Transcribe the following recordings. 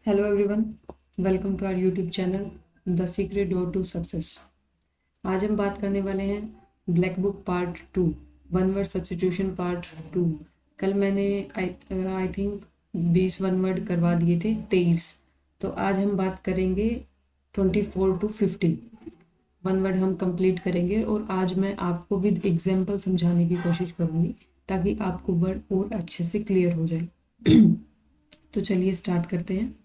Hello everyone, welcome to our YouTube channel the secret door to success. आज हम बात करने वाले हैं black book part 2, one word substitution part 2। कल मैंने आई थिंक 20 वन वर्ड करवा दिए थे, 23। तो आज हम बात करेंगे 24 टू 50 वन वर्ड हम कंप्लीट करेंगे। और आज मैं आपको विद एग्जाम्पल समझाने की कोशिश करूँगी ताकि आपको वर्ड और अच्छे से क्लियर हो जाए। तो चलिए स्टार्ट करते हैं।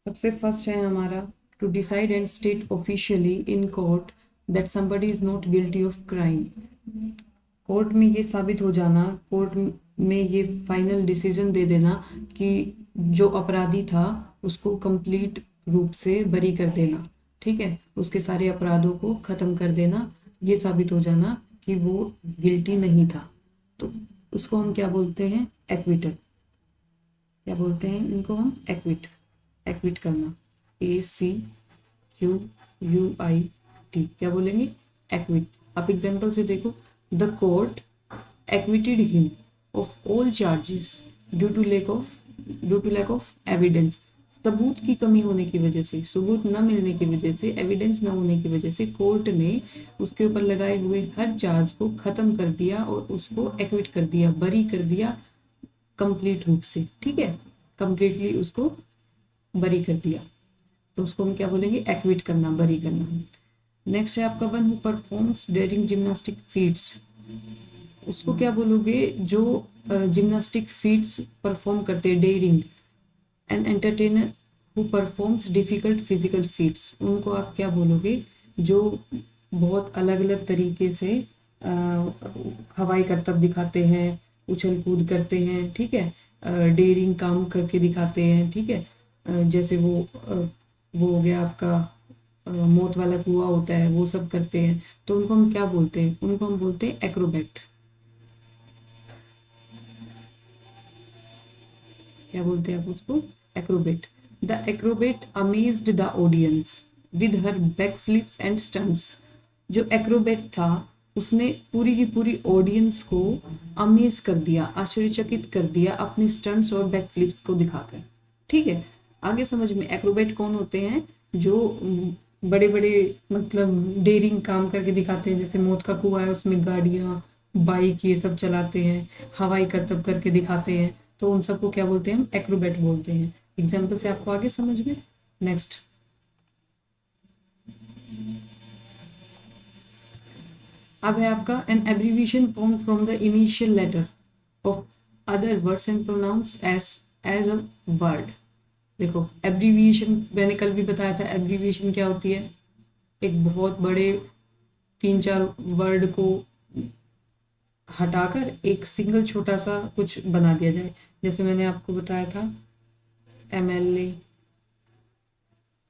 सबसे फर्स्ट है हमारा to decide and state officially in court that somebody is not guilty of crime. Court में ये साबित हो जाना, कोर्ट में ये फाइनल डिसीजन दे देना कि जो अपराधी था उसको कंप्लीट रूप से बरी कर देना। ठीक है, उसके सारे अपराधों को खत्म कर देना, ये साबित हो जाना कि वो गिल्टी नहीं था। तो उसको हम क्या बोलते हैं? एक्विटल। क्या बोलते हैं इनको हम? एक्विट करना। ACQUIT। क्या बोलेंगे? एक्विट। आप एग्जाम्पल से देखो, the court acquitted him of all charges due to lack of evidence. सबूत की कमी होने की वजह से, सबूत न मिलने की वजह से, एविडेंस न होने की वजह से कोर्ट ने उसके ऊपर लगाए हुए हर चार्ज को खत्म कर दिया और उसको एक्विट कर दिया, बरी कर दिया कंप्लीट रूप से। ठीक है, कंप्लीटली उसको बरी कर दिया। तो उसको हम क्या बोलेंगे? एक्विट करना, बरी करना। नेक्स्ट है आपका one who performs daring gymnastic feats. उसको क्या बोलोगे? जो जिम्नास्टिक फीट्स परफॉर्म करते हैं, daring. An entertainer who performs difficult physical feats, उनको आप क्या बोलोगे? जो बहुत अलग अलग तरीके से हवाई करतब दिखाते हैं, उछल कूद करते हैं। ठीक है, डेयरिंग काम करके दिखाते हैं। ठीक है, जैसे वो हो गया आपका मौत वाला कुआं होता है, वो सब करते हैं। तो उनको हम क्या बोलते हैं? उनको हम बोलते हैं एक्रोबैट। क्या बोलते हैं आप उसको? Acrobat. The acrobat amazed the audience with her back flips and stunts. जो एक्रोबैट था उसने पूरी की पूरी ऑडियंस को अमेज कर दिया, आश्चर्यचकित कर दिया अपने स्टंट्स और बैक फ्लिप्स को दिखाकर। ठीक है, आगे समझ में। एक्रोबैट कौन होते हैं? जो बड़े बड़े मतलब डेयरिंग काम करके दिखाते हैं, जैसे मौत का कुआं है उसमें गाड़ियाँ, बाइक, ये सब चलाते हैं, हवाई करतब करके दिखाते हैं। तो उन सबको क्या बोलते हैं? हम एक्रोबैट बोलते हैं। एग्जाम्पल से आपको आगे समझ में। नेक्स्ट अब है आपका an abbreviation form from the initial letter of other words and pronounce as a word. देखो, एब्रीविएशन मैंने कल भी बताया था। एब्रीविएशन क्या होती है? एक बहुत बड़े 3-4 वर्ड को हटाकर एक सिंगल छोटा सा कुछ बना दिया जाए। जैसे मैंने आपको बताया था MLA,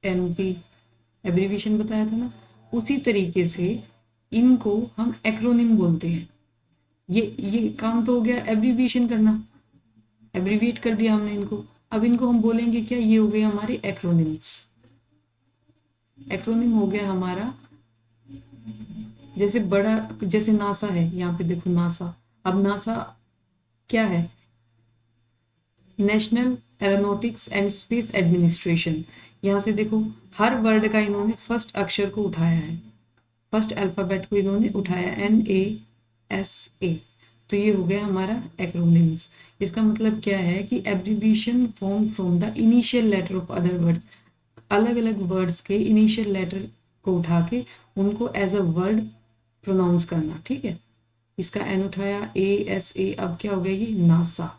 MP, एब्रीविएशन बताया था ना। उसी तरीके से इनको हम एक्रोनिम बोलते हैं। ये काम तो हो गया एब्रीविएशन करना, एब्रीविएट कर दिया हमने इनको। अब इनको हम बोलेंगे क्या? ये हो गए हमारे एक्रोनिम्स। एक्रोनिम हो गया हमारा, जैसे बड़ा, जैसे नासा है, यहाँ पे देखो नासा। अब नासा क्या है? National aeronautics and space administration. यहाँ से देखो, हर वर्ड का इन्होंने फर्स्ट अक्षर को उठाया है, फर्स्ट अल्फाबेट को इन्होंने उठाया, NASA। तो ये हो गया हमारा एक्रोनिम्स। इसका मतलब क्या है कि abbreviation form from the initial letter of other words. अलग अलग वर्ड्स के इनिशियल लेटर को उठा के उनको एज अ वर्ड प्रोनाउंस करना। ठीक है, इसका एन उठाया, ASA। अब क्या हो गया? ये नासा।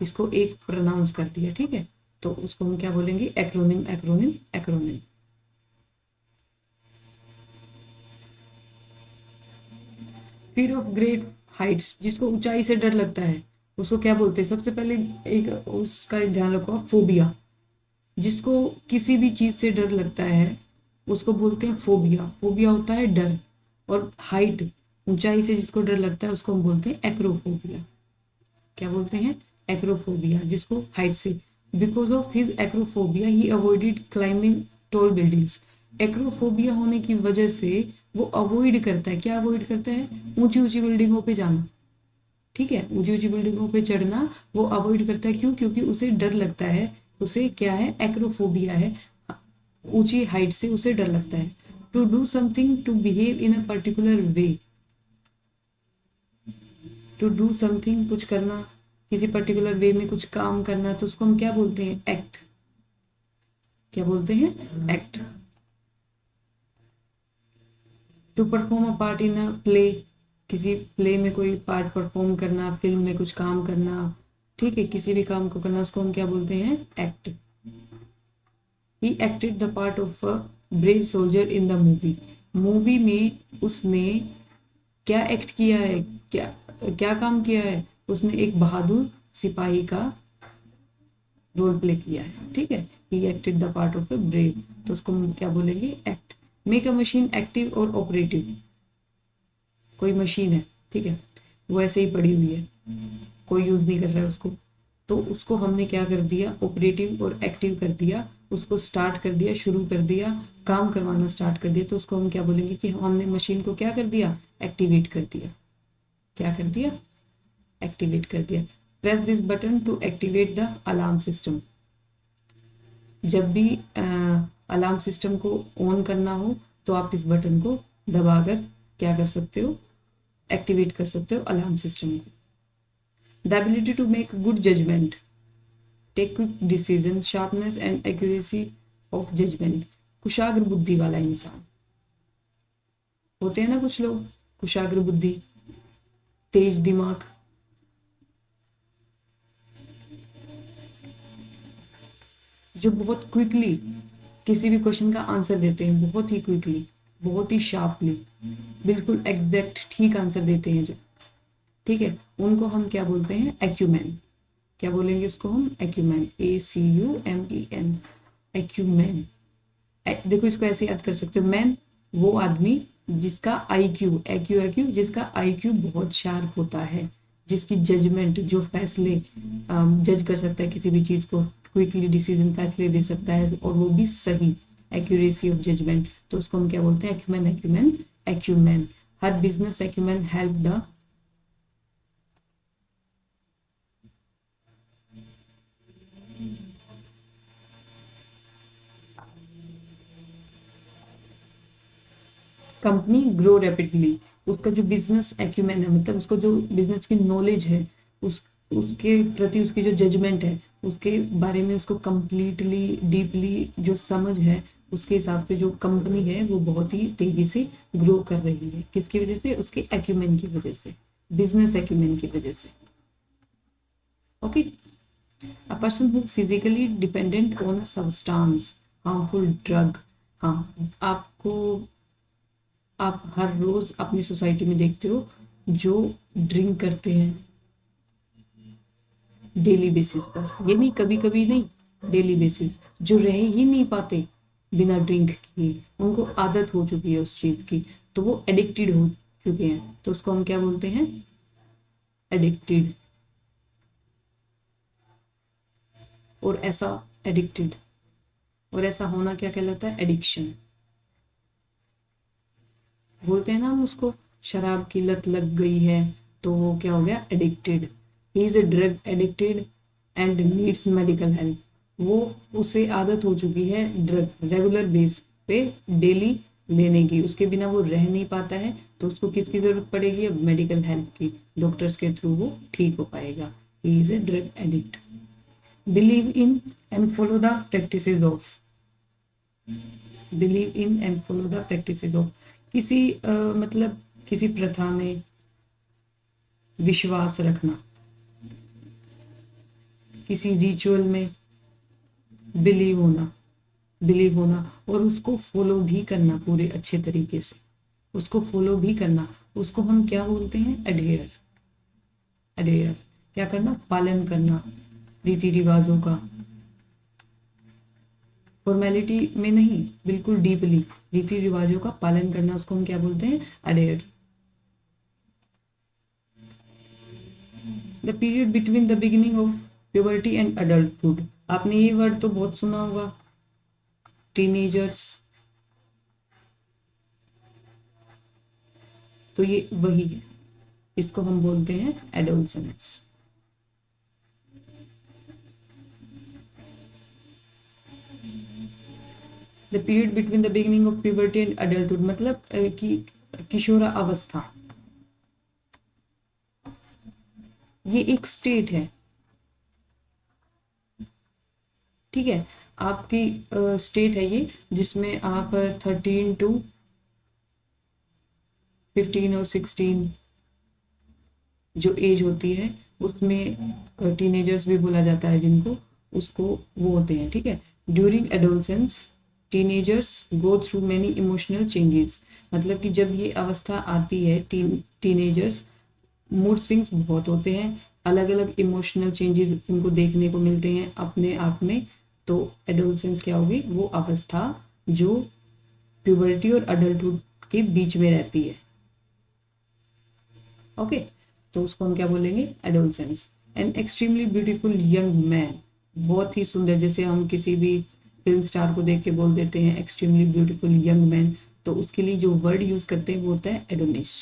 इसको एक प्रोनाउंस कर दिया। ठीक है, तो उसको हम क्या बोलेंगे? Acronym, acronym, acronym. Fear of great Heights, जिसको ऊंचाई से डर लगता है, उसको क्या बोलते हैं? सबसे पहले एक उसका ध्यान रखो, फोबिया। जिसको किसी भी चीज से डर लगता है उसको बोलते हैं फोबिया। फोबिया होता है डर। और हाइट, ऊंचाई से जिसको डर लगता है उसको हम बोलते हैं एक्रोफोबिया। क्या बोलते हैं? एक्रोफोबिया, जिसको हाइट से। Because of his acrophobia he avoided climbing tall buildings. Acrophobia होने की वजह से वो अवॉइड करता है, क्या अवॉइड करता है? ऊंची ऊंची बिल्डिंगों पे जाना। ठीक है, ऊंची ऊंची बिल्डिंगों पे चढ़ना वो अवॉइड करता है। क्यों? क्योंकि उसे डर लगता है, उसे क्या है, एक्रोफोबिया है, ऊंची हाइट से उसे डर लगता है। To do something, to behave in a particular way, to do something कुछ करना, किसी पर्टिकुलर वे में कुछ काम करना, तो उसको हम क्या बोलते हैं, एक्ट। क्या बोलते हैं, act. To perform a part in a play, किसी प्ले में कोई पार्ट परफॉर्म करना, फिल्म में कुछ काम करना, ठीक है, किसी भी काम को करना, उसको हम क्या बोलते हैं, act. He acted the part of a brave soldier in the movie, movie में उसने क्या एक्ट किया है, क्या क्या काम किया है, उसने एक बहादुर सिपाही का रोल प्ले किया है, ठीक है। He acted the part of a brave, तो उसको हम क्या बोलेंगे, act. Make a machine active और ऑपरेटिव, कोई मशीन है, ठीक है, वो ऐसे ही पड़ी हुई है, कोई यूज नहीं कर रहा है उसको, तो उसको हमने क्या कर दिया, ऑपरेटिव और एक्टिव कर दिया, उसको स्टार्ट कर दिया, शुरू कर दिया, काम करवाना स्टार्ट कर दिया, तो उसको हम क्या बोलेंगे कि हमने मशीन को क्या कर दिया, एक्टिवेट कर दिया। क्या कर दिया, एक्टिवेट कर दिया। Press this button to activate the alarm system, जब भी अलार्म सिस्टम को ऑन करना हो तो आप इस बटन को दबाकर क्या कर सकते हो, एक्टिवेट कर सकते हो अलार्म सिस्टम को। The ability to make good judgement, take quick decision, sharpness and accuracy of judgement, कुशाग्र बुद्धि वाला इंसान। होते हैं ना कुछ लोग कुशाग्र बुद्धि, तेज दिमाग, जो बहुत क्विकली किसी भी क्वेश्चन का आंसर देते हैं, बहुत ही क्विकली, बहुत ही शार्पली, बिल्कुल एग्जैक्ट ठीक आंसर देते हैं जो, ठीक है, उनको हम क्या बोलते हैं, एक्यूमैन। क्या बोलेंगे उसको हम, एक्यूमैन, ACUMEN, एक्यूमैन। देखो इसको ऐसे याद कर सकते हो, मैन वो आदमी जिसका आईक्यू, एक्यू जिसका आईक्यू बहुत शार्प होता है, जिसकी जजमेंट, जो फैसले जज कर सकता है किसी भी चीज को, क्विकली डिसीजन फैसले दे सकता है और वो भी सही, एक्यूरेसी ऑफ जजमेंट, तो उसको हम क्या बोलते हैं, एक्यूमैन, एक्यूमैन, एक्यूमैन। हर business acumen help the company grow rapidly. उसका जो बिजनेस एक्यूमेन है, मतलब उसको जो बिजनेस की नॉलेज है, उसके प्रति उसकी जो जजमेंट है, उसके बारे में उसको कंप्लीटली डीपली जो समझ है, उसके हिसाब से जो कंपनी है वो बहुत ही तेजी से ग्रो कर रही है। किसकी वजह से, उसके एक्यूमेन की वजह से, बिजनेस एक्यूमेन की वजह से। Okay, a person who physically dependent on a substance, harmful drug. हाँ, आपको, आप हर रोज अपनी सोसाइटी में देखते हो जो ड्रिंक करते हैं डेली बेसिस पर, ये नहीं कभी कभी नहीं, डेली बेसिस, जो रह ही नहीं पाते बिना ड्रिंक किए, उनको आदत हो चुकी है उस चीज की, तो वो एडिक्टेड हो चुके हैं, तो उसको हम क्या बोलते हैं, एडिक्टेड। और ऐसा एडिक्टेड, और ऐसा होना क्या कहलाता है, एडिक्शन। बोलते हैं ना हम उसको, शराब की लत लग गई है तो वो क्या हो गया, addicted. He is a drug addicted and needs medical help, वो उसे आदत हो चुकी है ड्रग रेगुलर बेस पे डेली लेने की, उसके बिना वो रह नहीं पाता है, तो उसको किसकी जरूरत पड़ेगी, अब मेडिकल हेल्प की, डॉक्टर्स के थ्रू वो ठीक हो पाएगा। He is a drug addict. Believe in and follow the practices of, believe in and follow the practices of, किसी मतलब किसी प्रथा में विश्वास रखना, किसी रिचुअल में बिलीव होना, बिलीव होना, और उसको फॉलो भी करना पूरे अच्छे तरीके से, उसको फॉलो भी करना, उसको हम क्या बोलते हैं, अडेयर। अडेयर क्या करना, पालन करना रीति रिवाजों का, फॉर्मेलिटी में नहीं, बिल्कुल डीपली रीति रिवाजों का पालन करना, उसको हम क्या बोलते हैं, adhere. The period between the beginning of puberty and adulthood, आपने ये वर्ड तो बहुत सुना होगा, टीनेजर्स, तो ये वही है, इसको हम बोलते हैं adolescence. The period between the beginning of puberty and adulthood, मतलब कि किशोरा अवस्था, ये एक स्टेट है, ठीक है। आपकी स्टेट है ये, जिसमें आप 13 to 15 और 16 जो एज होती है उसमें टीनेजर्स भी बोला जाता है जिनको, उसको वो होते हैं, ठीक है। During adolescence teenagers go through many emotional changes, मतलब कि जब ये अवस्था आती है टीनेजर्स, मूड स्विंग्स बहुत होते हैं, अलग अलग इमोशनल चेंजेस उनको देखने को मिलते हैं अपने आप में। तो एडोलसेंस क्या होगी, वो अवस्था जो प्यूबर्टी और अडल्टहुड के बीच में रहती है, ओके। तो उसको हम क्या बोलेंगे, adolescence. An extremely beautiful young man, बहुत ही सुंदर, जैसे हम किसी भी फिल्म स्टार को देख के बोल देते हैं एक्सट्रीमली ब्यूटीफुल यंग मैन, तो उसके लिए जो वर्ड यूज करते हैं वो होता है एडोनिस।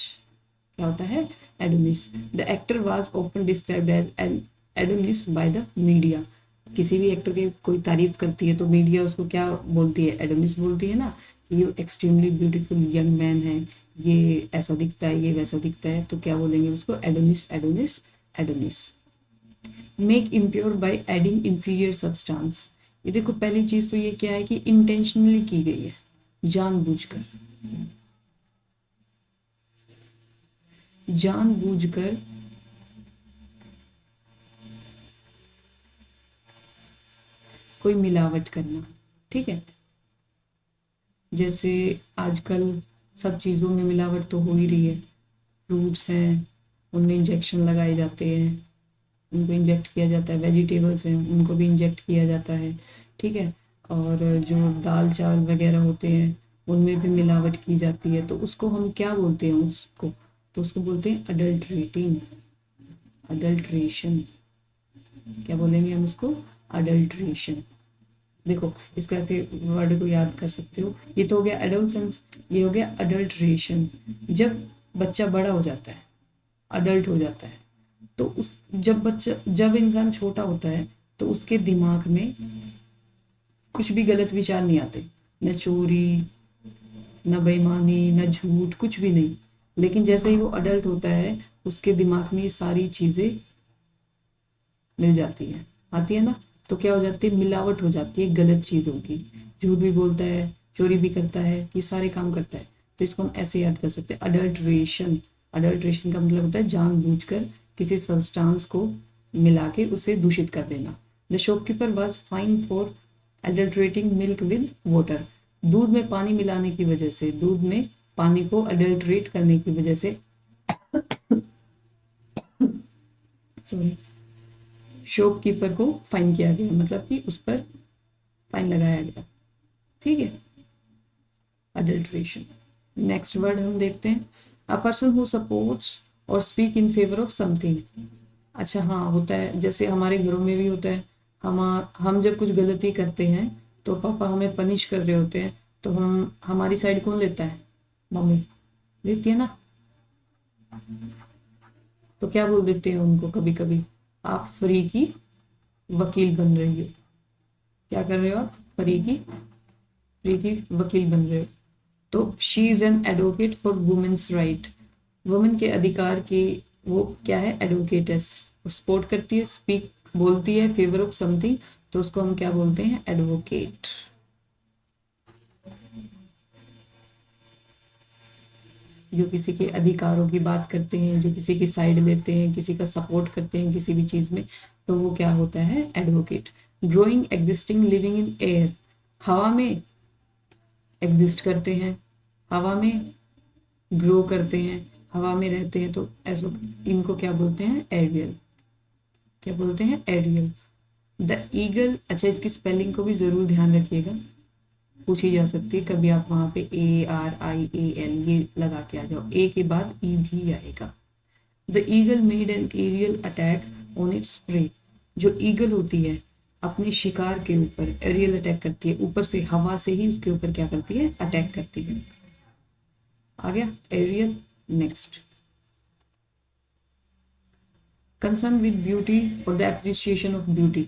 क्या होता है, Adonis. The actor was often described as an Adonis by the media, किसी भी एक्टर की कोई तारीफ करती है तो मीडिया उसको क्या बोलती है, एडोनिस बोलती है ना, कि ये एक्सट्रीमली ब्यूटीफुल यंग मैन है, ये ऐसा दिखता है, ये वैसा दिखता है, तो क्या बोलेंगे उसको, Adonis Adonis Adonis. Make impure by adding inferior substance, ये देखो पहली चीज तो ये क्या है कि इंटेंशनली की गई है, जानबूझकर, जानबूझकर कोई मिलावट करना, ठीक है। जैसे आजकल सब चीज़ों में मिलावट तो हो ही रही है, फ्रूट्स हैं उनमें इंजेक्शन लगाए जाते हैं, उनको इंजेक्ट किया जाता है, वेजिटेबल्स हैं उनको भी इंजेक्ट किया जाता है, ठीक है। और जो दाल चावल वगैरह होते हैं उनमें भी मिलावट की जाती है, तो उसको हम क्या बोलते हैं उसको, तो उसको बोलते हैं अडल्ट्रेटिंग, अडल्ट्रेशन। क्या बोलेंगे हम उसको, अडल्ट्रेशन। देखो इसको ऐसे वर्ड को याद कर सकते हो, ये तो हो गया एडोलसेंस, ये हो गया अडल्ट्रेशन। जब बच्चा बड़ा हो जाता है, अडल्ट हो जाता है, तो उस जब इंसान छोटा होता है तो उसके दिमाग में कुछ भी गलत विचार नहीं आते, न चोरी, न बेईमानी, न झूठ, कुछ भी नहीं। लेकिन जैसे ही वो अडल्ट होता है उसके दिमाग में ये सारी चीजें मिल जाती है, आती है ना, तो क्या हो जाती है, मिलावट हो जाती है गलत चीजों की, झूठ भी बोलता है, चोरी भी करता है, ये सारे काम करता है। तो इसको हम ऐसे याद कर सकते हैं, अडल्ट्रेशन। अडल्ट्रेशन का मतलब होता है जानबूझकर किसी सब्सटेंस को मिला के उसे दूषित कर देना। The shopkeeper was fine for adulterating milk with water, दूध में पानी मिलाने की वजह से, दूध में पानी को अडल्ट्रेट करने की वजह से सॉरी, शॉपकीपर को फाइन किया गया, मतलब कि उस पर फाइन लगाया गया, ठीक है। अडल्ट्रेशन। नेक्स्ट वर्ड हम देखते हैं, अ पर्सन हु सपोर्ट्स और speak in favour of something. अच्छा हाँ, होता है, जैसे हमारे घरों में भी होता है, हम जब कुछ गलती करते हैं तो पापा हमें पनिश कर रहे होते हैं, तो हमारी साइड कौन लेता है, मम्मी लेती है ना। तो क्या बोल देते हैं उनको, कभी कभी आप फ्री की वकील बन रही हो, क्या कर रहे हो आप, फ्री की वकील बन रहे हो। तो she is an advocate for women's right, women के अधिकार की वो क्या है, एडवोकेट है, सपोर्ट करती है, स्पीक बोलती है फेवर ऑफ समथिंग, तो उसको हम क्या बोलते हैं, एडवोकेट। जो किसी के अधिकारों की बात करते हैं, जो किसी की साइड लेते हैं, किसी का सपोर्ट करते हैं किसी भी चीज में, तो वो क्या होता है, advocate. Growing, existing, living in air, हवा में एग्जिस्ट करते हैं, हवा में ग्रो करते हैं, हवा में रहते हैं, तो ऐसा इनको क्या बोलते हैं, एरियल। क्या बोलते हैं, एरियल। द ईगल, अच्छा इसकी स्पेलिंग को भी जरूर ध्यान रखिएगा, पूछी जा सकती है कभी, आप वहां पे ARIAL ये लगा के आ जाओ, ए के बाद ई भी आएगा। The eagle made an aerial attack on its prey, जो ईगल होती है अपने शिकार के ऊपर एरियल अटैक करती है, ऊपर से हवा से ही उसके ऊपर क्या करती है, अटैक करती है। आ गया aerial. Next, concern with beauty और द एप्रिसिएशन ऑफ ब्यूटी,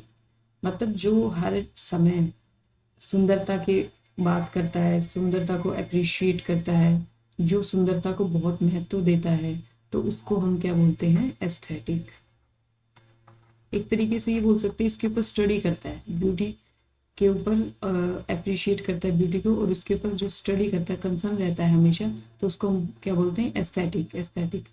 मतलब जो हर समय सुंदरता की बात करता है, सुंदरता को अप्रिशिएट करता है, जो सुंदरता को बहुत महत्व देता है, तो उसको हम क्या बोलते हैं, एस्थेटिक। एक तरीके से ये बोल सकते हैं इसके ऊपर स्टडी करता है, ब्यूटी के ऊपर अप्रिशिएट करता है ब्यूटी को, और उसके ऊपर जो स्टडी करता है, कंसर्न रहता है हमेशा, तो उसको हम क्या बोलते हैं, aesthetic. Aesthetic.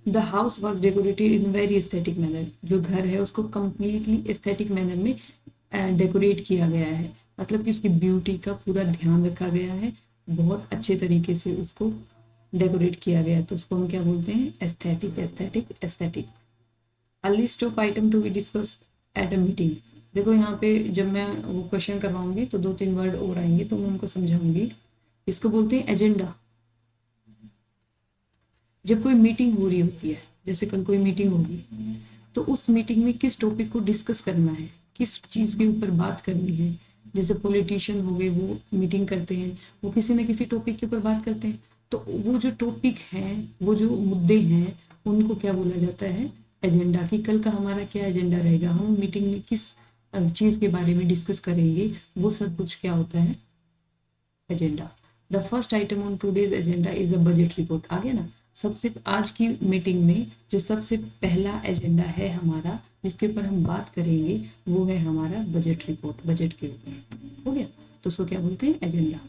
The house was decorated in very aesthetic manner, जो घर है उसको कम्प्लीटली एस्थेटिक मैनर में डेकोरेट किया गया है, मतलब कि उसकी ब्यूटी का पूरा ध्यान रखा गया है, बहुत अच्छे तरीके से उसको डेकोरेट किया गया है, तो उसको हम क्या बोलते हैं, aesthetic. Aesthetic. Aesthetic. A list of item to be discuss at a meeting. देखो यहाँ पे जब मैं वो क्वेश्चन करवाऊंगी तो 2-3 वर्ड और आएंगे, तो मैं उनको समझाऊंगी। इसको बोलते हैं एजेंडा। जब कोई मीटिंग हो रही होती है, जैसे कल कोई मीटिंग होगी, तो उस मीटिंग में किस टॉपिक को डिस्कस करना है, किस चीज़ के ऊपर बात करनी है। जैसे पॉलिटिशियन हो गए, वो मीटिंग करते हैं, वो किसी न किसी टॉपिक के ऊपर बात करते हैं, तो वो जो टॉपिक है, वो जो मुद्दे हैं, उनको क्या बोला जाता है, एजेंडा। कि कल का हमारा क्या एजेंडा रहेगा, हम मीटिंग में किस चीज़ के बारे में डिस्कस करेंगे, वो सब कुछ क्या होता है, agenda. The first item on today's agenda is the budget report. आ गया ना, सबसे आज की मीटिंग में जो सबसे पहला एजेंडा है हमारा, जिसके ऊपर हम बात करेंगे, वो है हमारा बजट रिपोर्ट, बजट के ऊपर। हो गया, तो उसको क्या बोलते हैं, agenda.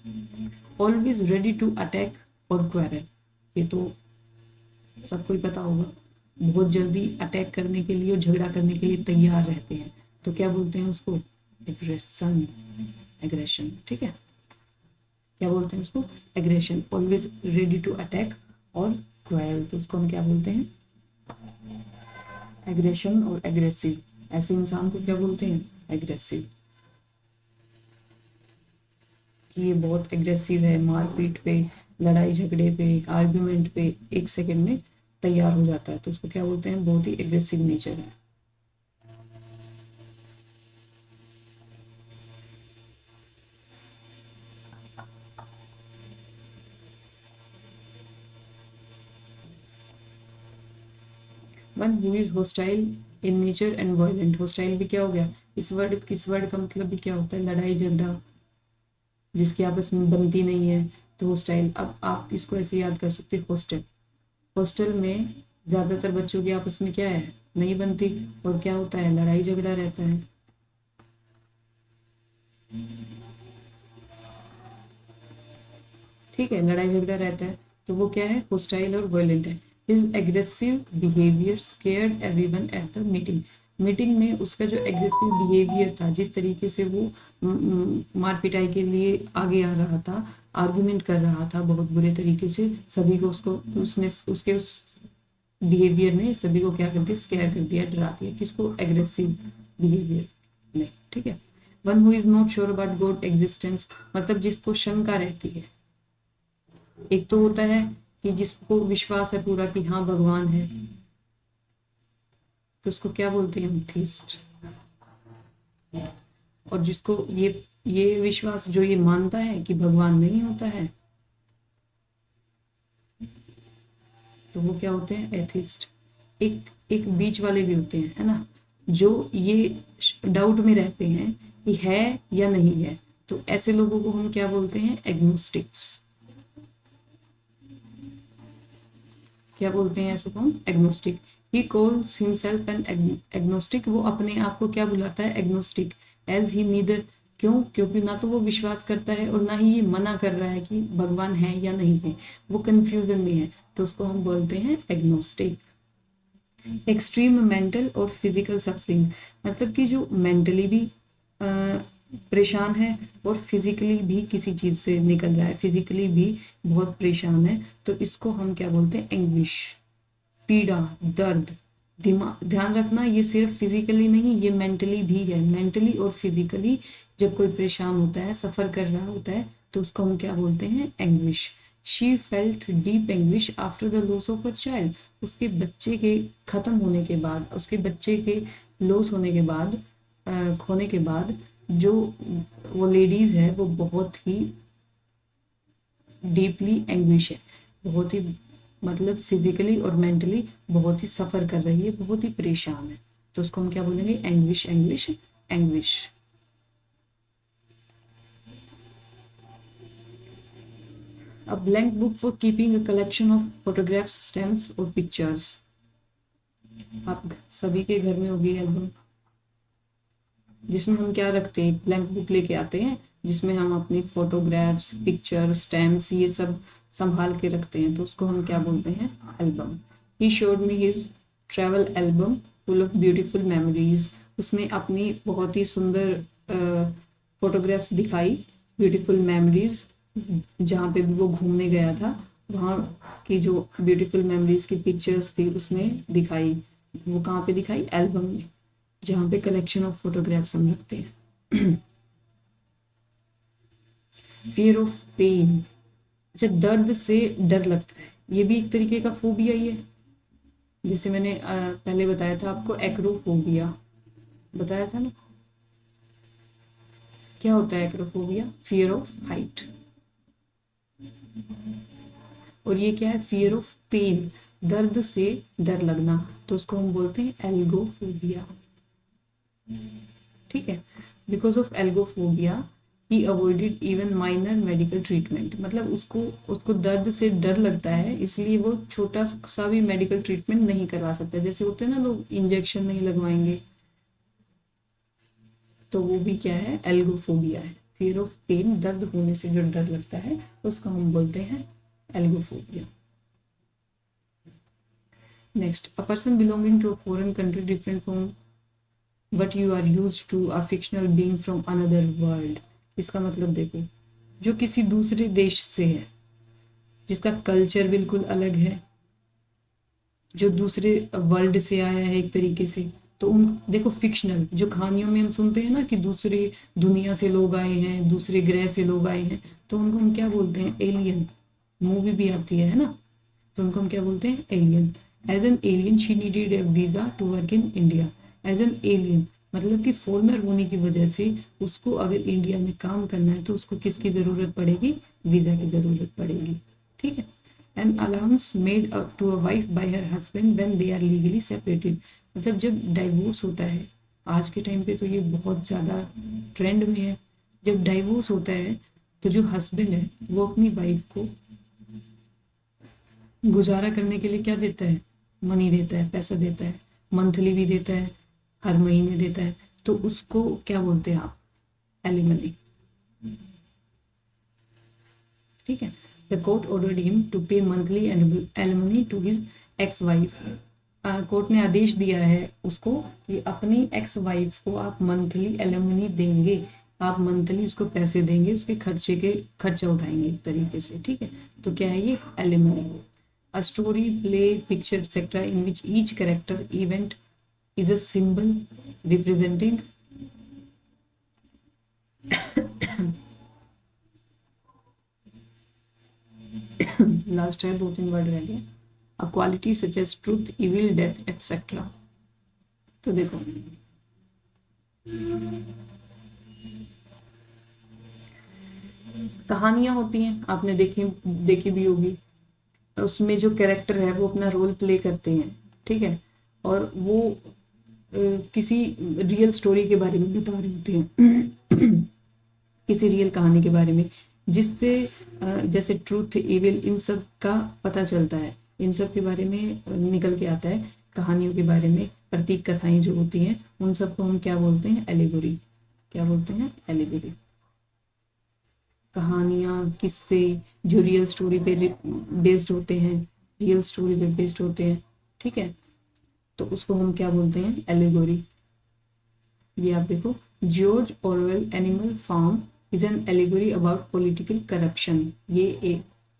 Always ready to attack और क्वेरल, ये तो सबको ही पता होगा, बहुत जल्दी अटैक करने के लिए और झगड़ा करने के लिए तैयार रहते हैं, तो क्या बोलते हैं उसको, एग्रेशन। एग्रेशन। ठीक है, क्या बोलते हैं उसको, aggression. Always ready to attack और क्वाइल, तो उसको हम क्या बोलते हैं, एग्रेशन और एग्रेसिव। ऐसे इंसान को क्या बोलते हैं, एग्रेसिव। कि ये बहुत एग्रेसिव है, मारपीट पे, लड़ाई झगड़े पे, आर्ग्यूमेंट पे 1 सेकंड में तैयार हो जाता है, तो उसको क्या बोलते हैं, बहुत ही एग्रेसिव नेचर है। One who is hostile in nature and violent. Hostile भी क्या हो गया, इस वर्ड का मतलब भी क्या होता है, लड़ाई झगड़ा, जिसकी आपस में बनती नहीं है, तो होस्टाइल। अब आप इसको ऐसे याद कर सकते हो, हॉस्टल। हॉस्टल में ज्यादातर बच्चों की आपस में क्या है, नहीं बनती, और क्या होता है, लड़ाई झगड़ा रहता है। ठीक है, लड़ाई झगड़ा रहता है, तो वो क्या है, होस्टाइल और वायलेंट है। His aggressive behaviour scared everyone at the meeting. Meeting में उसका जो एग्रेसिव बिहेवियर था, जिस तरीके से वो मार पिटाई के लिए आगे आ रहा था, आर्गुमेंट कर रहा था बहुत बुरे तरीके से, सभी को उसको उसने उसके उस बिहेवियर ने सभी को क्या कर दिया, स्केयर कर दिया, डरा दिया। किसको, एग्रेसिव बिहेवियर ने। ठीक है। One who is not sure about God existence, मतलब जिसको शंका रहती है। एक तो होता है कि जिसको विश्वास है पूरा कि हाँ भगवान है, तो उसको क्या बोलते हैं हम, थीस्ट। और जिसको ये विश्वास, जो ये मानता है कि भगवान नहीं होता है, तो वो क्या होते हैं, एथिस्ट। एक एक बीच वाले भी होते हैं, है ना, जो ये डाउट में रहते हैं कि है या नहीं है, तो ऐसे लोगों को हम क्या बोलते हैं, एग्नोस्टिक्स। क्या बोलते हैं ऐसे को हम, agnostic. He calls himself an agnostic, वो अपने आप को क्या बुलाता है, एग्नोस्टिक। एज ही नीदर, क्यों, क्योंकि ना तो वो विश्वास करता है और ना ही ये मना कर रहा है कि भगवान है या नहीं है, वो कंफ्यूजन में है, तो उसको हम बोलते हैं एग्नोस्टिक। एक्सट्रीम मेंटल और फिजिकल सफरिंग, मतलब कि जो मेंटली भी परेशान है और फिजिकली भी किसी चीज से निकल रहा है, फिजिकली भी बहुत परेशान है, तो इसको हम क्या बोलते हैं, एंग्विश। पीड़ा, दर्द, दिमाग, ध्यान रखना ये सिर्फ फिजिकली नहीं, ये मेंटली भी है। मेंटली और फिजिकली जब कोई परेशान होता है, सफर कर रहा होता है, तो उसको हम क्या बोलते हैं, anguish. She felt deep anguish after the loss of her child, उसके बच्चे के खत्म होने के बाद, उसके बच्चे के लॉस होने के बाद, खोने के बाद, जो वो लेडीज है वो बहुत ही डीपली एंग्विश है, बहुत ही मतलब फिजिकली और मेंटली बहुत ही सफ़र कर रही है, बहुत ही परेशान है, तो उसको हम क्या बोलेंगे? Anguish, anguish, anguish. A blank book for keeping a collection of photographs, stamps और pictures. आप सभी के घर में होगी एल्बम, जिसमें हम क्या रखते हैं? ब्लैंक बुक लेके आते हैं जिसमें हम अपनी फोटोग्राफ्स, पिक्चर, स्टैम्प्स ये सब संभाल के रखते हैं, तो उसको हम क्या बोलते हैं? Album. He showed me his travel album full of beautiful memories. उसने अपनी बहुत ही सुंदर फोटोग्राफ्स दिखाई, ब्यूटीफुल मेमोरीज, जहाँ पे भी वो घूमने गया था वहाँ की जो ब्यूटीफुल मेमोरीज की पिक्चर्स थी उसने दिखाई। वो कहाँ पे दिखाई? एल्बम में, जहाँ पे कलेक्शन ऑफ फोटोग्राफ्स हम रखते हैं। फियर ऑफ पेन, अच्छा दर्द से डर लगता है, ये भी एक तरीके का फोबिया ही है। जैसे मैंने पहले बताया था आपको, एक्रोफोबिया बताया था ना। क्या होता है एक्रोफोबिया? Fear of height. और ये क्या है? फियर ऑफ पेन, दर्द से डर लगना, तो उसको हम बोलते हैं एल्गोफोबिया। ठीक है। Because of algophobia he avoided even minor medical treatment, मतलब उसको दर्द से डर लगता है, इसलिए वो छोटा सा भी मेडिकल ट्रीटमेंट नहीं करवा सकता। जैसे होते हैं ना लोग इंजेक्शन नहीं लगवाएंगे, तो वो भी क्या है? एल्गोफोबिया है। फियर ऑफ पेन, दर्द होने से जो डर लगता है उसको हम बोलते हैं algophobia. Next, a person belonging to a foreign country different from but you are use to a fictional being from another world. इसका मतलब देखो, जो किसी दूसरे देश से है, जिसका कल्चर बिल्कुल अलग है, जो दूसरे वर्ल्ड से आया है एक तरीके से, तो उन देखो फिक्शनल, जो कहानियों में हम सुनते हैं ना कि दूसरी दुनिया से लोग आए हैं, दूसरे ग्रह से लोग आए हैं, तो उनको हम क्या बोलते हैं? एलियन। मूवी भी आती है ना, तो उनको हम क्या बोलते हैं? Alien. As an alien she needed a visa to work in India. As an alien मतलब कि फॉरेनर होने की वजह से उसको अगर इंडिया में काम करना है तो उसको किसकी ज़रूरत पड़ेगी? वीज़ा की ज़रूरत पड़ेगी। ठीक है। An allowance made up to a wife by her husband when they are legally separated, मतलब जब डाइवोर्स होता है, आज के टाइम पे तो ये बहुत ज़्यादा ट्रेंड में है। जब डाइवोर्स होता है तो जो हस्बैंड है वो अपनी वाइफ को गुजारा करने के लिए क्या देता है? मनी देता है, पैसा देता है, मंथली भी देता है, हर महीने देता है, तो उसको क्या बोलते हैं आप? एलिमनी। ठीक है। The court ordered him to pay monthly alimony to his ex wife. Court ने आदेश दिया है उसको कि अपनी एक्स वाइफ को आप मंथली एलिमनी देंगे, आप मंथली उसको पैसे देंगे, उसके खर्चा उठाएंगे एक तरीके से। ठीक है। तो क्या है ये? Alimony. A story, play, picture, etc., in which each character event is a symbol representing last है, 2-3 वर्ड रह गए। A quality such as truth, evil, death, etc. तो देखो, कहानियां होती हैं, आपने देखी भी होगी, उसमें जो कैरेक्टर है वो अपना रोल प्ले करते हैं। ठीक है। और वो किसी रियल स्टोरी के बारे में बता रहे होते हैं, किसी रियल कहानी के बारे में, जिससे जैसे ट्रूथ, इविल, इन सब का पता चलता है, इन सब के बारे में निकल के आता है। कहानियों के बारे में प्रतीक कथाएं जो होती हैं उन सबको हम क्या बोलते हैं? एलिगोरी। क्या बोलते हैं? एलिगोरी। कहानियाँ, किस्से जो रियल स्टोरी पे बेस्ड होते हैं, रियल स्टोरी पे बेस्ड होते हैं। ठीक है। तो उसको हम क्या बोलते हैं? एलिगोरी। ये आप देखो, George Orwell Animal Farm is an allegory about political corruption. ये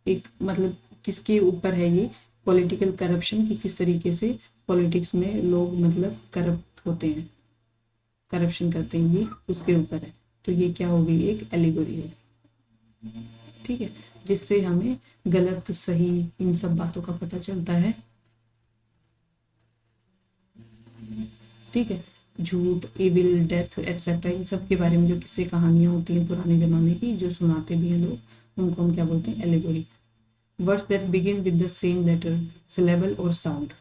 एक मतलब किसके ऊपर है? ये पॉलिटिकल करप्शन की, किस तरीके से पॉलिटिक्स में लोग मतलब करप्ट होते हैं, करप्शन करते हैं, ये उसके ऊपर है। तो ये क्या हो गई? एक एलिगोरी है। ठीक है। जिससे हमें गलत सही इन सब बातों का पता चलता है। ठीक है। झूठ, इविल, डेथ, एटसेट्रा, इन सब के बारे में जो किस्से कहानियां होती हैं पुराने जमाने की, जो सुनाते भी हैं लोग, उनको हम क्या बोलते हैं? Allegory. Words that begin with the same letter, syllable और साउंड।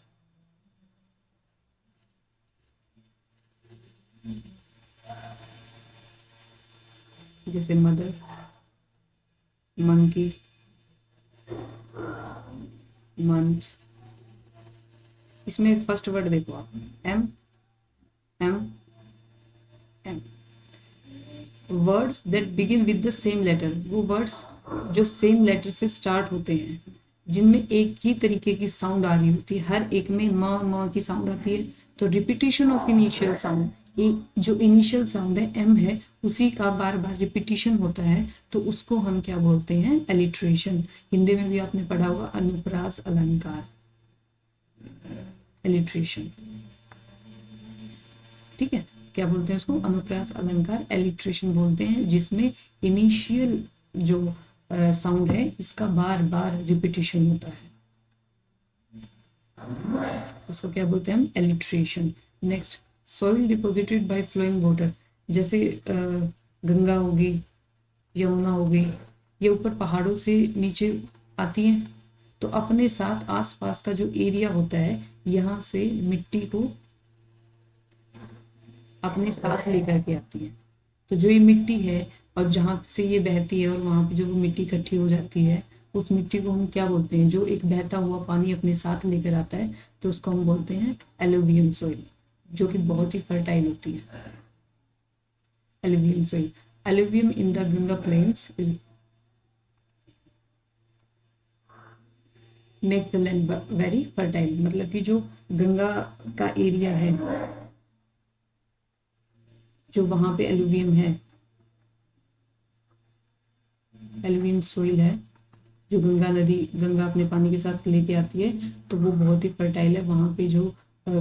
जैसे मदर, मंकी, मंथ। इसमें फर्स्ट वर्ड देखो आप, M M M. Words that begin with the same letter, वो वर्ड्स जो सेम लेटर से स्टार्ट होते हैं, जिनमें एक ही तरीके की साउंड आ रही होती है, हर एक में माँ की साउंड आती है। तो रिपीटिशन ऑफ इनिशियल साउंड, एक जो इनिशियल साउंड है एम है, उसी का बार बार रिपीटिशन होता है, तो उसको हम क्या बोलते हैं, एलिट्रेशन। हिंदी में भी आपने पढ़ा होगा अनुप्रास अलंकार, एलिट्रेशन। ठीक है, क्या बोलते हैं उसको, अनुप्रास अलंकार, एलिट्रेशन बोलते हैं, जिसमें इनिशियल जो साउंड है इसका बार बार रिपीटिशन होता है, उसको क्या बोलते हैं हम, alliteration. Next, soil deposited by flowing water, जैसे गंगा होगी, यमुना होगी, ये ऊपर पहाड़ों से नीचे आती हैं, तो अपने साथ आसपास का जो एरिया होता है, यहाँ से मिट्टी को अपने साथ लेकर के आती है। तो जो ये मिट्टी है और जहाँ से ये बहती है और वहाँ पे जो वो मिट्टी इकट्ठी हो जाती है, उस मिट्टी को हम क्या बोलते हैं, जो एक बहता हुआ पानी अपने साथ लेकर आता है, तो उसको हम बोलते हैं एलुवियल सॉइल, जो कि बहुत ही फर्टाइल होती है। Alluvial soil, alluvium in the Ganga plains makes the land very fertile, मतलब कि जो गंगा का एरिया है, जो वहां पे एलुवियम है, एलुवियम सोइल है, जो गंगा अपने पानी के साथ लेके आती है, तो वो बहुत ही फर्टाइल है, वहां पे जो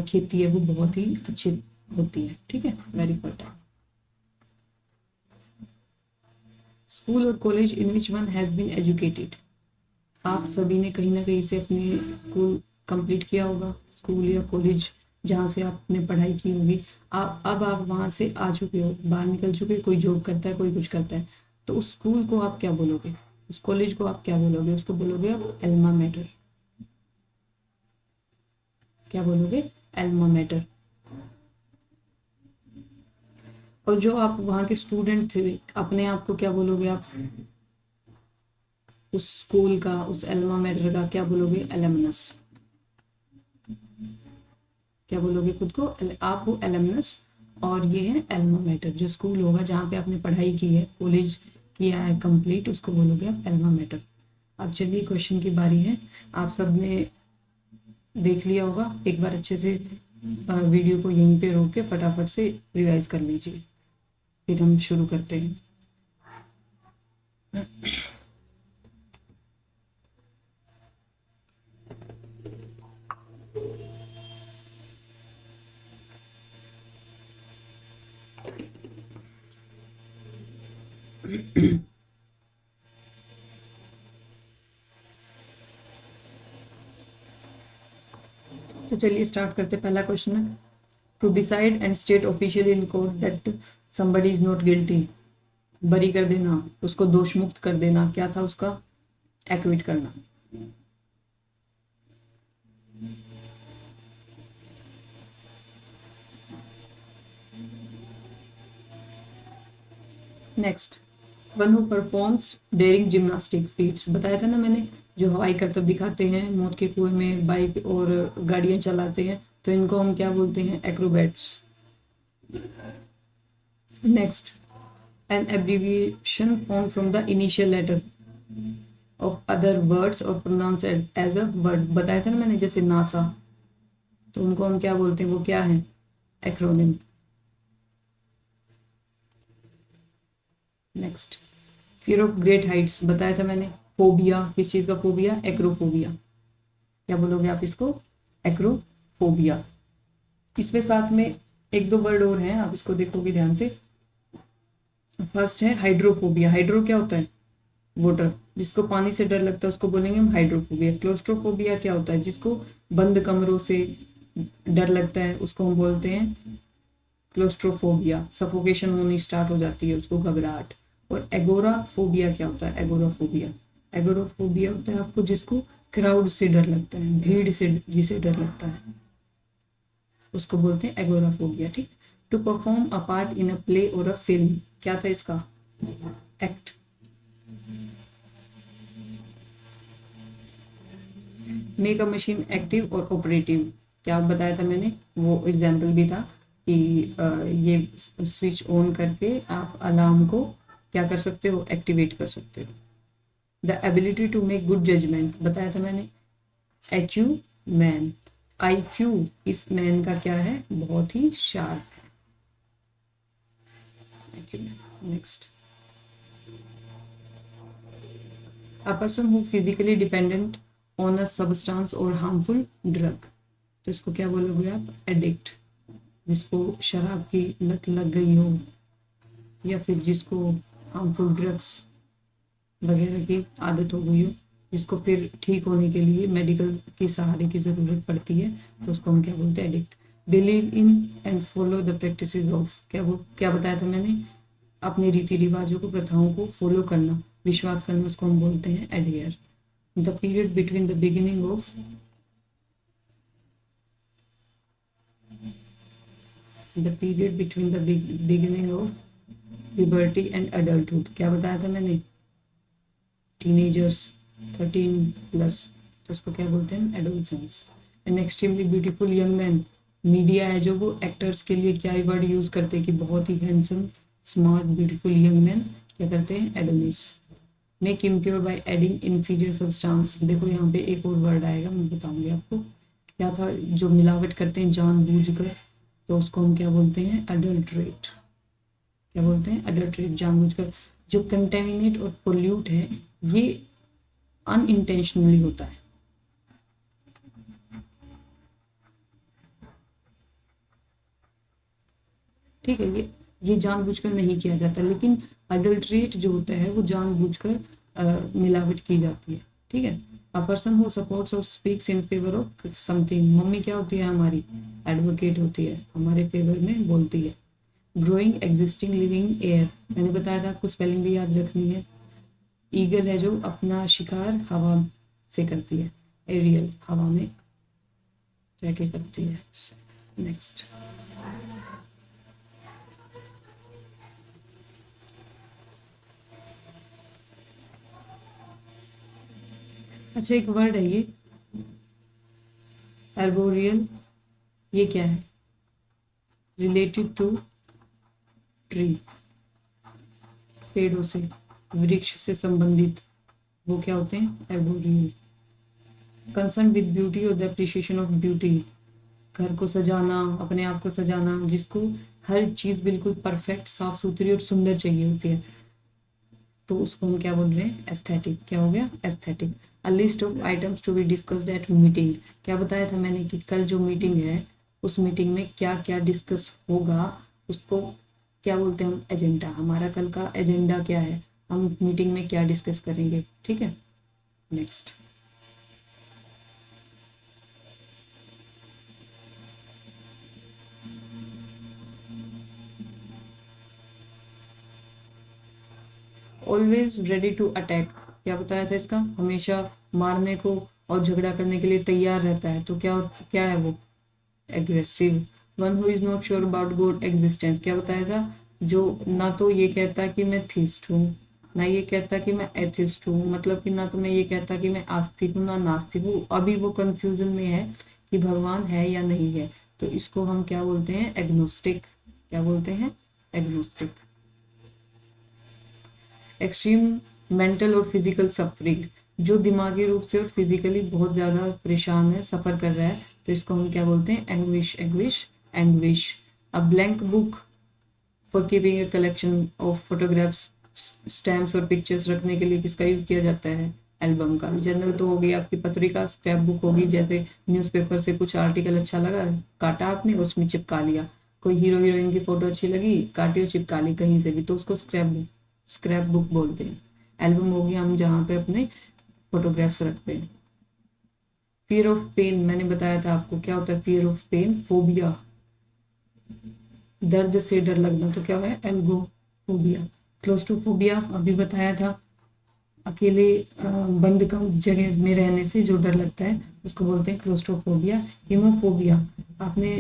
खेती है वो बहुत ही अच्छी होती है। ठीक है, वेरी फर्टाइल। स्कूल और college, in which one has been educated, आप सभी ने कहीं ना कहीं से अपनी स्कूल कंप्लीट किया होगा, स्कूल या कॉलेज जहाँ से आपने पढ़ाई की होगी। अब आप वहाँ से आ चुके हो, बाहर निकल चुके, कोई जॉब करता है, कोई कुछ करता है, तो उस स्कूल को आप क्या बोलोगे, उस कॉलेज को आप क्या बोलोगे, उसको बोलोगे आप एल्मा मैटर। क्या बोलोगे, एल्मा मैटर। और जो आप वहाँ के स्टूडेंट थे, अपने आप को क्या बोलोगे आप, उस स्कूल का, उस एल्मा मैटर का क्या बोलोगे, एलमनस। क्या बोलोगे खुद को, आप हो एलमनस, और ये है एल्मा मैटर। जो स्कूल होगा जहाँ पे आपने पढ़ाई की है, कॉलेज किया है कंप्लीट, उसको बोलोगे आप एल्मा मैटर। अब चलिए क्वेश्चन की बारी है, आप सबने देख लिया होगा, एक बार अच्छे से वीडियो को यहीं पे रोक के फटाफट से रिवाइज कर लीजिए, फिर हम शुरू करते हैं। तो चलिए स्टार्ट करते। पहला क्वेश्चन है, to decide and state officially in court that somebody is not guilty, बरी कर देना, उसको दोष मुक्त कर देना, क्या था उसका, एक्विट करना। Next, one who performs daring gymnastic feats, बताया था ना मैंने, जो हवाई करतब दिखाते हैं, मौत के कुएं में बाइक और गाड़ियां चलाते हैं, तो इनको हम क्या बोलते हैं, acrobats. Next, an abbreviation form from the initial letter of other words और प्रोनाउंस एज अ वर्ड, बताया था ना मैंने, जैसे नासा, तो उनको हम क्या बोलते हैं, वो क्या है, acronym. Next, fear of great Heights, बताया था मैंने, फोबिया, किस चीज का फोबिया, एक्रोफोबिया। क्या बोलोगे आप इसको, एक्रोफोबिया। इसमें साथ में एक दो वर्ड और हैं, आप इसको देखोगे ध्यान से। फर्स्ट है हाइड्रोफोबिया, हाइड्रो क्या होता है, वाटर, जिसको पानी से डर लगता है उसको बोलेंगे हम हाइड्रोफोबिया। क्लोस्ट्रोफोबिया क्या होता है, जिसको बंद कमरों से डर लगता है उसको हम बोलते हैं क्लोस्ट्रोफोबिया, सफोकेशन होनी स्टार्ट हो जाती है उसको, घबराहट। और एगोराफोबिया क्या होता है, एगोराफोबिया, एगोराफोबिया होता है आपको जिसको क्राउड से डर लगता है, भीड़ से जिसे डर लगता है उसको बोलते हैं एगोराफोबिया। ठीक। To perform a part in a play और अ फिल्म, क्या था इसका? Act. Make a machine active और ऑपरेटिव, क्या बताया था मैंने? वो एग्जाम्पल भी था कि ये स्विच ऑन करके आप अलार्म को क्या कर सकते हो? एक्टिवेट कर सकते हो। The ability to make good judgement बताया था मैंने, acumen. I Q इस मैन का क्या है? बहुत ही शार्प है। Next, a person who physically dependent on a substance और हार्मफुल ड्रग, तो इसको क्या बोलोगे आप? एडिक्ट। जिसको शराब की लत लग गई हो या फिर जिसको हार्मफुल ड्रग्स वगैरह की आदत हो गई हो, जिसको फिर ठीक होने के लिए मेडिकल के सहारे की ज़रूरत पड़ती है, तो उसको हम क्या बोलते हैं? Addict. Believe in and follow the practices of, क्या बताया था मैंने? अपने रीति रिवाजों को, प्रथाओं को फॉलो करना, विश्वास करना, उसको हम बोलते हैं adhere. The period between the beginning of beginning of puberty and adulthood, क्या बताया था मैंने? टीनेजर्स 13 प्लस, तो उसको क्या बोलते हैं? Adolescence. An extremely beautiful young man, media है जो वो एक्टर्स के लिए क्या वर्ड यूज करते हैं कि बहुत ही handsome smart beautiful young man क्या करते हैं? Adonis. Make impure by adding inferior substance, देखो यहाँ पे एक और वर्ड आएगा, मैं बताऊंगी आपको क्या था। जो मिलावट करते हैं जानबूझकर, तो उसको हम क्या बोलते हैं? अडल्ट्रेट। क्या बोलते हैं? अडल्ट्रेट, जानबूझकर। जो कंटेमिनेट और पोल्यूट है ये अनइंटेंशनली होता है। ठीक है, ये जानबूझकर नहीं किया जाता, लेकिन अडल्ट्रेट जो होता है वो जानबूझकर मिलावट की जाती है। ठीक है। अ पर्सन हु सपोर्ट्स और speaks in favour of something, mummy क्या होती है हमारी? एडवोकेट होती है, हमारे फेवर में बोलती है। ग्रोइंग एग्जिस्टिंग लिविंग एयर, मैंने बताया था आपको स्पेलिंग भी याद रखनी है। ईगल है जो अपना शिकार हवा से करती है, एरियल, हवा में रह के करती है। नेक्स्ट, अच्छा एक वर्ड है ये एर्बोरियल, ये क्या है? रिलेटेड टू ट्री, पेड़ों से, वृक्ष से संबंधित, वो क्या होते हैं? एर्बोरियल। कंसर्न विद ब्यूटी और द अप्रिशिएशन ऑफ ब्यूटी, घर को सजाना, अपने आप को सजाना, जिसको हर चीज बिल्कुल परफेक्ट, साफ सुथरी और सुंदर चाहिए होती है, तो उसको हम क्या बोल रहे हैं? एस्थेटिक। क्या हो गया? Aesthetic. A list of items to be discussed at meeting, क्या बताया था मैंने कि कल जो मीटिंग है उस मीटिंग में क्या क्या डिस्कस होगा, उसको क्या बोलते हैं हम? एजेंडा। हमारा कल का एजेंडा क्या है, हम मीटिंग में क्या डिस्कस करेंगे। ठीक है। Next, always ready to attack, क्या बताया था इसका? हमेशा मारने को और झगड़ा करने के लिए तैयार रहता है, तो क्या क्या है वो? Aggressive. One who is not sure about God existence, क्या बताया था? जो ना तो ये कहता कि मैं थीस्ट हूँ, ना ये कहता कि मैं एथिस्ट हूँ, मतलब कि ना तो मैं ये कहता कि मैं आस्तिक हूँ ना नास्तिक हूँ, अभी वो कंफ्यूजन में है कि भगवान है या नहीं है, तो इसको हम क्या बोलते हैं? एग्नोस्टिक। क्या बोलते हैं? एग्नोस्टिक। एक्सट्रीम मेंटल और फिजिकल सफरिंग, जो दिमागी रूप से और फिजिकली बहुत ज़्यादा परेशान है, सफ़र कर रहा है, तो इसको हम क्या बोलते हैं? Anguish, anguish, anguish. A blank book for keeping a collection of photographs, stamps और पिक्चर्स रखने के लिए किसका यूज़ किया जाता है? एल्बम का। जर्नल तो हो गई आपकी, पत्रिका। स्क्रैप बुक होगी, जैसे न्यूज़पेपर से कुछ आर्टिकल अच्छा लगा, काटा आपने, उसमें चिपका लिया। कोई हीरो हीरोइन की फोटो अच्छी लगी, काटी और चिपका ली कहीं से भी, तो उसको स्क्रैप बुक बोलते हैं। एल्बम हो गया हम जहाँ पे अपने फोटोग्राफ्स रखते हैं। फियर ऑफ पेन, मैंने बताया था आपको क्या होता है फियर ऑफ पेन? फोबिया, दर्द से डर लगना, तो क्या है? एल्गोफोबिया। क्लोस्ट्रोफोबिया अभी बताया था, अकेले बंद कम जगह में रहने से जो डर लगता है उसको बोलते हैं क्लोस्ट्रोफोबिया। हीमोफोबिया, आपने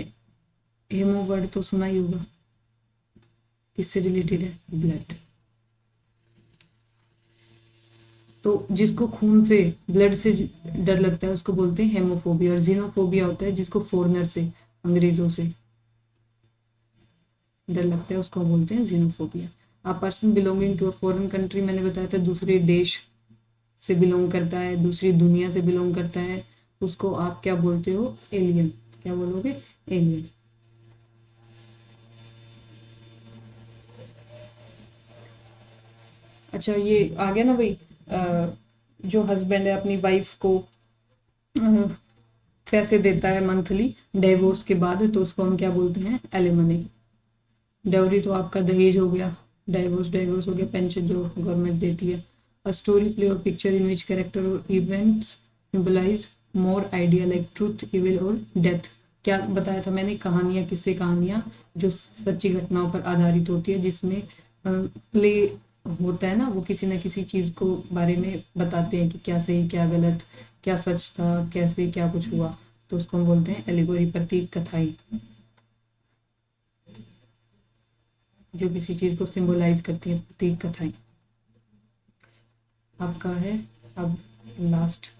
हेमो वर्ड तो सुना ही होगा, किससे रिलेटेड है? ब्लड। तो जिसको खून से, ब्लड से डर लगता है उसको बोलते हैं हेमोफोबिया। और जीनोफोबिया होता है जिसको फॉरेनर से, अंग्रेजों से डर लगता है, उसको बोलते हैं xenophobia. A person belonging to a foreign country, मैंने बताया था दूसरे देश से बिलोंग करता है, दूसरी दुनिया से बिलोंग करता है, उसको आप क्या बोलते हो? एलियन। क्या बोलोगे? एलियन। अच्छा, ये आ गया ना भाई, जो हस्बैंड है अपनी वाइफ को पैसे देता है मंथली डिवोर्स के बाद, तो उसको हम क्या बोलते हैं? एलिमनी। डाउरी तो आपका दहेज हो गया, डाइवोर्स डाइवोर्स हो गया, पेंशन जो गवर्नमेंट देती है। अ स्टोरी प्ले और पिक्चर इन विच कैरेक्टर और events symbolize more idea like truth, evil और डेथ। क्या बताया था मैंने? कहानियाँ, किस्से कहानियाँ जो सच्ची घटनाओं पर आधारित होती है, जिसमें प्ले होता है ना, वो किसी न किसी चीज़ को बारे में बताते हैं कि क्या सही क्या गलत, क्या सच था, कैसे क्या कुछ हुआ, तो उसको हम बोलते हैं एलिगोरी, प्रतीक कथाएं, जो किसी चीज़ को सिंबलाइज करती है, प्रतीक कथाएं। आपका है अब last,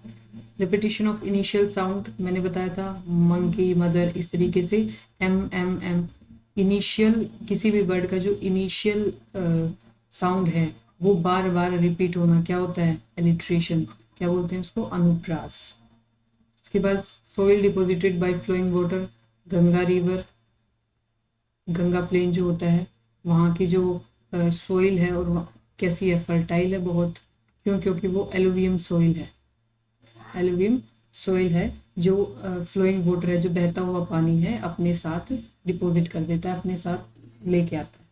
repetition of initial sound. मैंने बताया था मंकी, मदर, इस तरीके से एम। इनिशियल किसी भी वर्ड का जो इनिशियल साउंड है वो बार बार रिपीट होना क्या होता है? एलिट्रेशन। क्या बोलते हैं उसको? अनुप्रास। इसके बाद soil deposited by flowing water, Ganga river, Ganga plain जो होता है वहाँ की जो सोइल है और कैसी है? फर्टाइल है बहुत। क्यों? क्योंकि वो एलुवियम सोइल है। एलुवियम सोइल है जो फ्लोइंग वाटर है, जो बहता हुआ पानी है, अपने साथ डिपॉजिट कर देता है, अपने साथ लेके आता है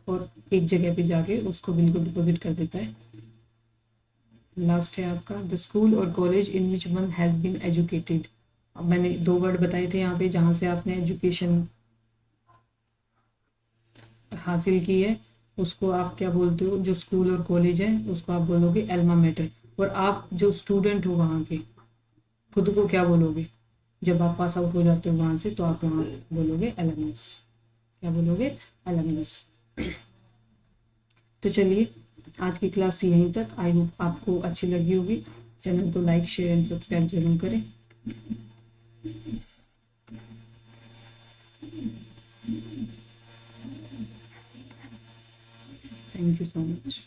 और एक जगह पे जाके उसको बिल्कुल डिपॉजिट कर देता है। लास्ट है आपका द स्कूल और college in which one has been educated. अब मैंने दो वर्ड बताए थे यहाँ पे जहाँ से आपने एजुकेशन हासिल की है, उसको आप क्या बोलते हो? जो स्कूल और कॉलेज है उसको आप बोलोगे एल्मा मैटर। और आप जो स्टूडेंट हो वहाँ के, खुद को क्या बोलोगे जब आप पास आउट हो जाते हो वहाँ से? तो आप वहाँ बोलोगे एलमनस। क्या बोलोगे? एलमनस। तो चलिए, आज की क्लास यहीं तक। आई होप आपको अच्छी लगी होगी। चैनल को लाइक, शेयर एंड सब्सक्राइब जरूर करें। Thank you so much.